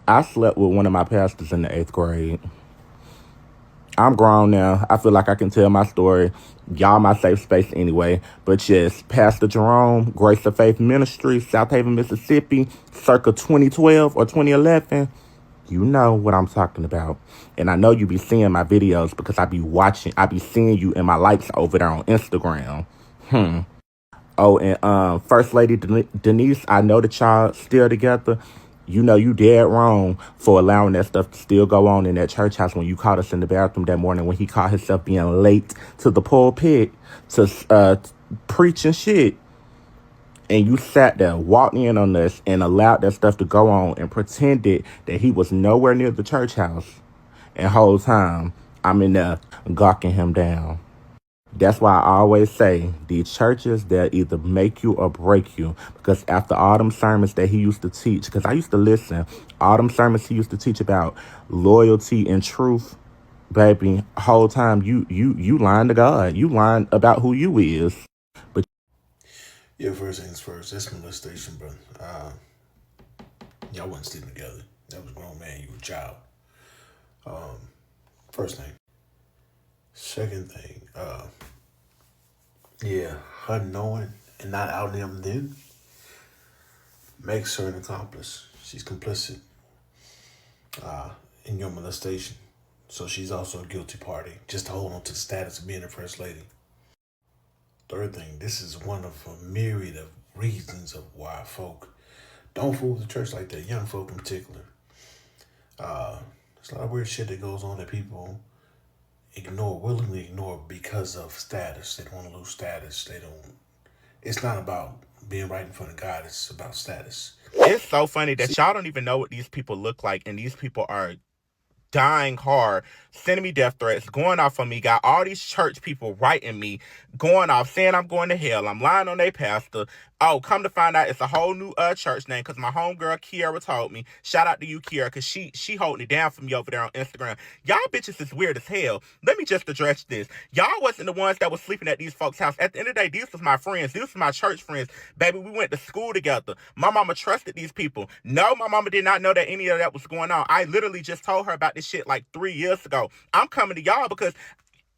I slept with one of my pastors in the 8th grade. I'm grown now. I feel like I can tell my story. Y'all my safe space anyway. But yes, Pastor Jerome, Grace of Faith Ministry, South Haven, Mississippi, circa 2012 or 2011. You know what I'm talking about. And I know you be seeing my videos because I be seeing you in my likes over there on Instagram. Oh, and First Lady Denise, I know that y'all still together. You know you dead wrong for allowing that stuff to still go on in that church house when you caught us in the bathroom that morning when he caught himself being late to the pulpit to preach and shit. And you sat there, walked in on us, and allowed that stuff to go on and pretended that he was nowhere near the church house. And whole time, I'm in there gawking him down. That's why I always say these churches, they'll either make you or break you. Because after all them sermons that he used to teach, because I used to listen, all them sermons he used to teach about loyalty and truth, baby, whole time you lying to God. You lying about who you is. But Yeah, first things first. That's molestation, brother. Y'all wasn't sleeping together. That was a grown man. You were a child. First thing. Second thing. Yeah, her knowing and not outing him then makes her an accomplice. She's complicit in your molestation. So she's also a guilty party, just to hold on to the status of being a first lady. Third thing, this is one of a myriad of reasons of why folk don't fool with the church like that, young folk in particular. There's a lot of weird shit that goes on that people willingly ignore because of status. They don't want to lose status. It's not about being right in front of God, it's about status. it's so funny that y'all don't even know what these people look like, and these people are dying hard, sending me death threats, going off on me, got all these church people writing me, going off, saying I'm going to hell, I'm lying on their pastor. Oh, come to find out it's a whole new church name because my homegirl Kiara told me. Shout out to you, Kiara, because she holding it down for me over there on Instagram. Y'all bitches is weird as hell. Let me just address this. Y'all wasn't the ones that was sleeping at these folks' house. At the end of the day, these was my friends. These was my church friends. Baby, we went to school together. My mama trusted these people. No, my mama did not know that any of that was going on. I literally just told her about this shit like 3 years ago. I'm coming to y'all because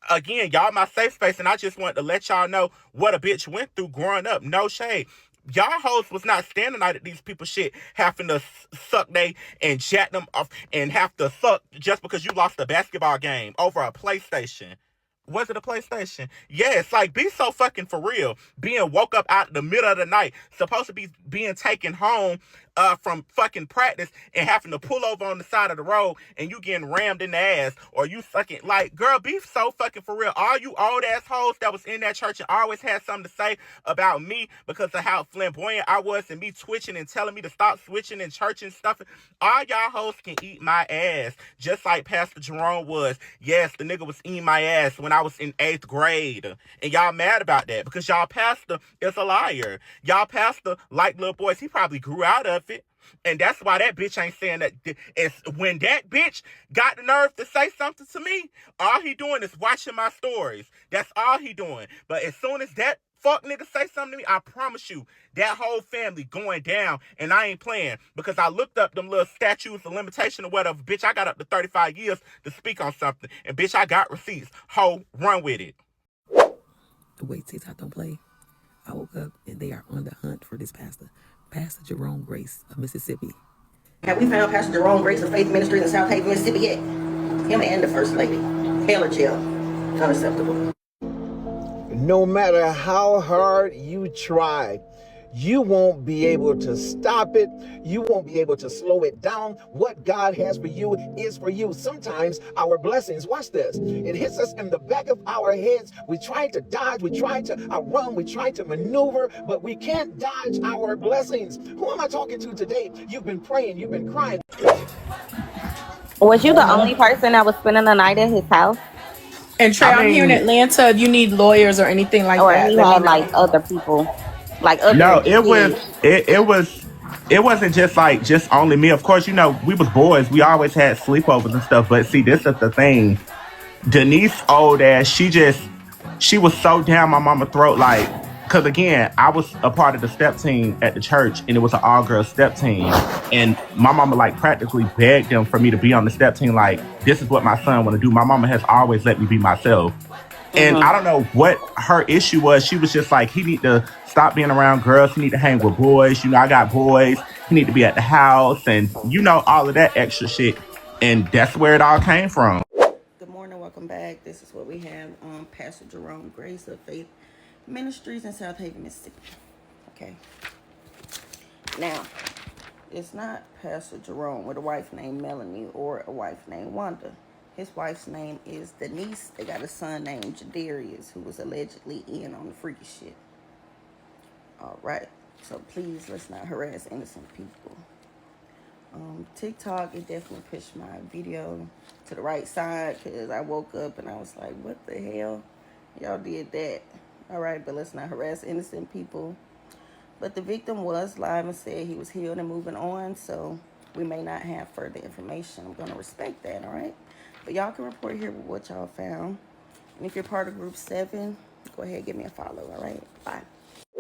again, y'all my safe space, and I just wanted to let y'all know what a bitch went through growing up. No shade. Y'all hoes was not standing out at these people shit, having to suck they and jack them off and have to suck just because you lost a basketball game over a PlayStation. Was it a PlayStation? Yes, like be so fucking for real. Being woke up out in the middle of the night, supposed to be being taken home from fucking practice and having to pull over on the side of the road and you getting rammed in the ass or you fucking like, girl, be so fucking for real. All you old assholes that was in that church and always had something to say about me because of how flamboyant I was and me twitching and telling me to stop switching in church and stuff. All y'all hoes can eat my ass, just like Pastor Jerome was. Yes, the nigga was eating my ass when I was in 8th grade. And y'all mad about that because y'all pastor is a liar. Y'all pastor, like little boys, he probably grew out of it. And that's why that bitch ain't saying that. It's when that bitch got the nerve to say something to me, all he doing is watching my stories. That's all he doing. But as soon as that fuck nigga say something to me, I promise you, that whole family going down, and I ain't playing. Because I looked up them little statutes of limitation or whatever. Bitch, I got up to 35 years to speak on something. And bitch, I got receipts. Ho, run with it. The way TikTok don't play, I woke up and they are on the hunt for this pastor. Pastor Jerome Grace of Mississippi. Have we found Pastor Jerome Grace of Faith Ministry in South Haven, Mississippi yet? Him and the First Lady. Hell or jail. Unacceptable. No matter how hard you try, you won't be able to stop it. You won't be able to slow it down. What God has for you is for you. Sometimes our blessings, watch this, it hits us in the back of our heads. We try to dodge, we try to run, we try to maneuver, but we can't dodge our blessings. Who am I talking to today? You've been praying, you've been crying. Was you the only person that was spending the night at his house? And Trey, I'm here in Atlanta. If you need lawyers or anything like Or that, he let me had know. like other people, like other No, kids? it wasn't just only me. Of course, you know, we was boys. We always had sleepovers and stuff. But see, this is the thing. Denise old ass, she was so down my mama throat. Like Because again, I was a part of the step team at the church, and it was an all-girl step team. And my mama like practically begged them for me to be on the step team. Like, this is what my son want to do. My mama has always let me be myself. And I don't know what her issue was. She was just like, he need to stop being around girls. He need to hang with boys. You know, I got boys. He need to be at the house, and you know, all of that extra shit. And that's where it all came from. Good morning, welcome back. This is what we have on Pastor Jerome Grace of Faith Ministries in South Haven, Mississippi. Okay. Now, it's not Pastor Jerome with a wife named Melanie or a wife named Wanda. His wife's name is Denise. They got a son named Jadarius who was allegedly in on the freaky shit. All right. So please, let's not harass innocent people. TikTok, it definitely pushed my video to the right side because I woke up and I was like, what the hell? Y'all did that. All right, but let's not harass innocent people. But the victim was live and said he was healed and moving on, so we may not have further information. I'm going to respect that, all right? But y'all can report here with what y'all found. And if you're part of Group 7, go ahead and give me a follow, all right? Bye.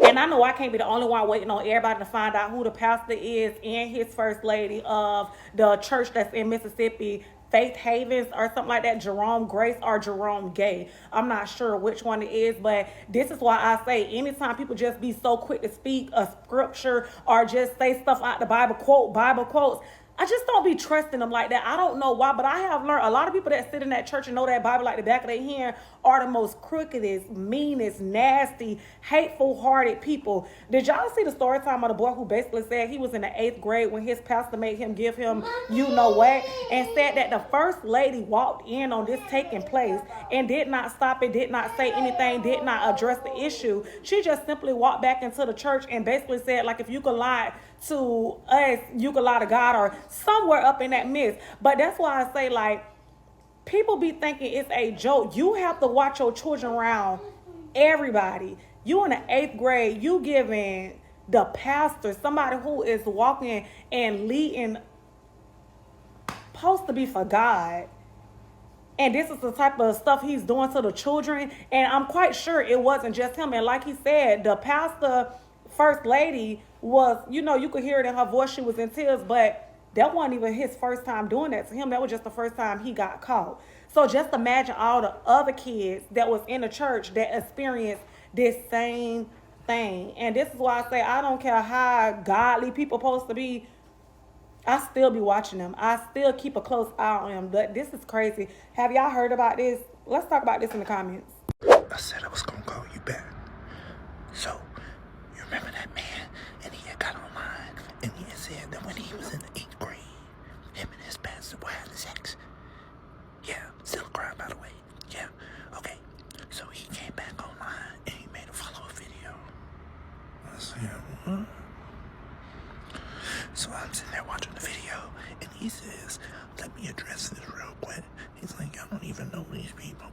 And I know I can't be the only one waiting on everybody to find out who the pastor is and his first lady of the church that's in Mississippi, Faith Havens or something like that, Jerome Grace or Jerome Gay. I'm not sure which one it is, but this is why I say anytime people just be so quick to speak a scripture or just say stuff out the Bible quotes, I just don't be trusting them like that. I don't know why, but I have learned a lot of people that sit in that church and know that Bible like the back of their hand are the most crookedest, meanest, nasty, hateful-hearted people. Did y'all see the story time of the boy who basically said he was in the 8th grade when his pastor made him give him you know what, and said that the first lady walked in on this taking place and did not stop it, did not say anything, did not address the issue. She just simply walked back into the church and basically said, like, if you could lie to us, you could lie to God, or somewhere up in that midst. But that's why I say, like, people be thinking it's a joke. You have to watch your children around everybody. You in the 8th grade, you giving the pastor, somebody who is walking and leading, supposed to be for God. And this is the type of stuff he's doing to the children. And I'm quite sure it wasn't just him. And like he said, the pastor, first lady, was, you know, you could hear it in her voice, she was in tears, but that wasn't even his first time doing that to him. That was just the first time he got caught. So just imagine all the other kids that was in the church that experienced this same thing. And this is why I say I don't care how godly people supposed to be, I still be watching them. I still keep a close eye on them. But this is crazy. Have y'all heard about this? Let's talk about this in the comments. I said I was gonna call you back. So, you remember that man? And he had got online, and he had said that when he was in the 8th grade, him and his pastor were having sex. Yeah, still a crime, by the way. Yeah, okay. So he came back online, and he made a follow-up video. I said, what? So I'm sitting there watching the video, and he says, let me address this real quick. He's like, I don't even know these people.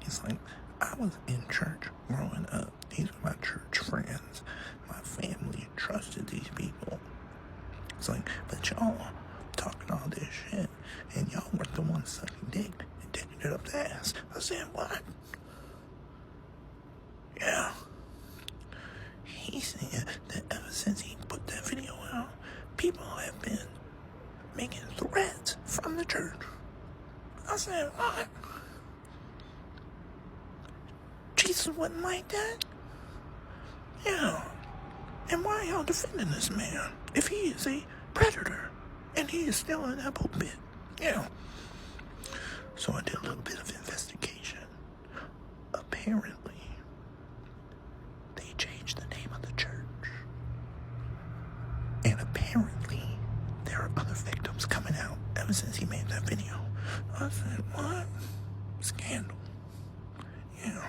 He's like, I was in church growing up. These were my church friends. My family trusted these people. It's like, but y'all talking all this shit, and y'all were the ones sucking dick and taking it up the ass. I said, what? Yeah. He said that ever since he put that video out, people have been making threats from the church. I said, what? Jesus wasn't like that? Yeah. And why are y'all defending this man if he is a predator and he is still in that pulpit? Yeah. So I did a little bit of investigation. Apparently, they changed the name of the church. And apparently, there are other victims coming out ever since he made that video. I said, what? Scandal. Yeah.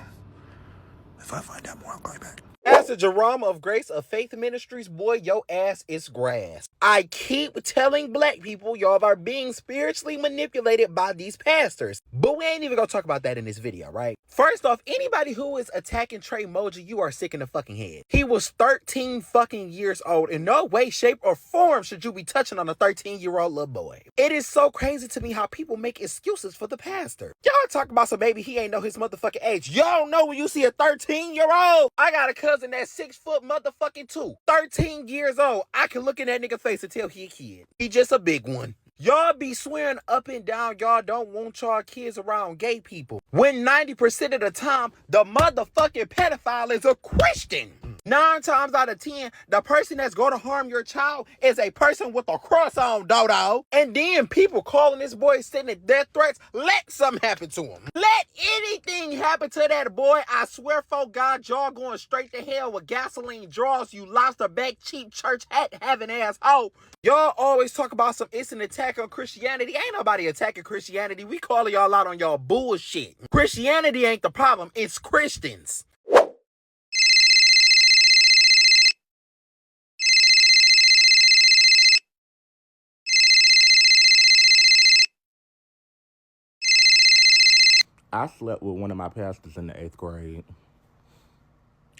If I find out more, I'll call you back. Pastor Jerome of Grace of Faith Ministries, boy, your ass is grass. I keep telling black people y'all are being spiritually manipulated by these pastors. But we ain't even gonna talk about that in this video, right? First off, anybody who is attacking Trey Moji, you are sick in the fucking head. He was 13 fucking years old. In no way, shape, or form should you be touching on a 13-year-old little boy. It is so crazy to me how people make excuses for the pastor. Y'all talk about some baby, he ain't know his motherfucking age. Y'all know when you see a 13-year-old. I got a cousin that's 6 foot motherfucking 2. 13 years old. I can look in that nigga face and tell he a kid. He just a big one. Y'all be swearing up and down y'all don't want y'all kids around gay people, when 90% of the time, the motherfucking pedophile is a Christian. 9 times out of 10, the person that's gonna harm your child is a person with a cross on, dodo. And then people calling this boy sending death threats. Let something happen to him. Let anything happen to that boy. I swear for God, y'all going straight to hell with gasoline draws, you lobster back cheap church hat having asshole. Y'all always talk about it's an attack on Christianity. Ain't nobody attacking Christianity. We calling y'all out on y'all bullshit. Christianity ain't the problem. It's Christians. I slept with one of my pastors in the 8th grade.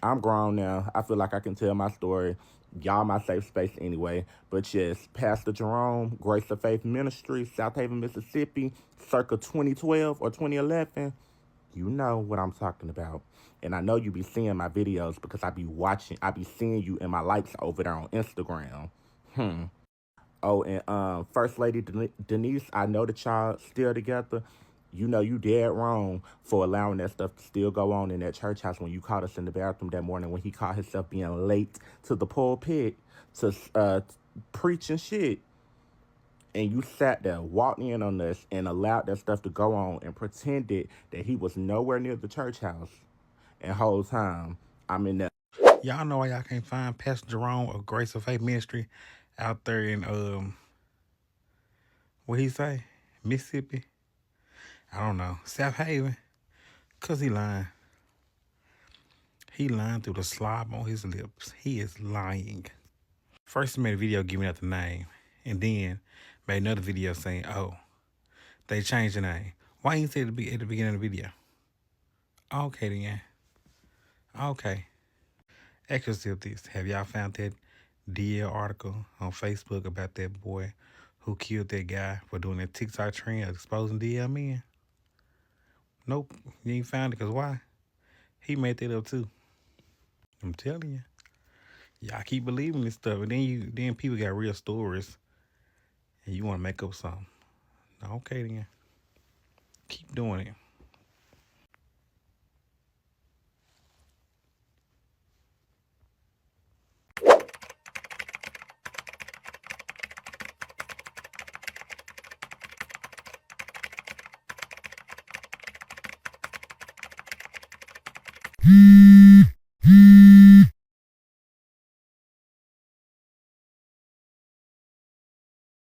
I'm grown now. I feel like I can tell my story. Y'all my safe space anyway. But yes, Pastor Jerome, Grace of Faith Ministry, South Haven, Mississippi, circa 2012 or 2011. You know what I'm talking about. And I know you be seeing my videos because I be seeing you in my likes over there on Instagram. Oh, and First Lady Denise, I know that y'all still together. You know you dead wrong for allowing that stuff to still go on in that church house when you caught us in the bathroom that morning when he caught himself being late to the pulpit to preach and shit. And you sat there, walked in on us, and allowed that stuff to go on and pretended that he was nowhere near the church house. And whole time, I'm in there. Y'all know why y'all can't find Pastor Jerome of Grace of Faith Ministry out there in what he say? Mississippi? I don't know. South Haven? Cause he lying. He lying through the slob on his lips. He is lying. First he made a video giving out the name, and then made another video saying, oh, they changed the name. Why didn't you say it at the beginning of the video? Okay then. Okay. Ask yourself this. Have y'all found that DL article on Facebook about that boy who killed that guy for doing that TikTok trend of exposing DL men? Nope. You ain't found it because why? He made that up too. I'm telling you. Y'all keep believing this stuff, and then people got real stories, and you want to make up something. Okay then. Keep doing it.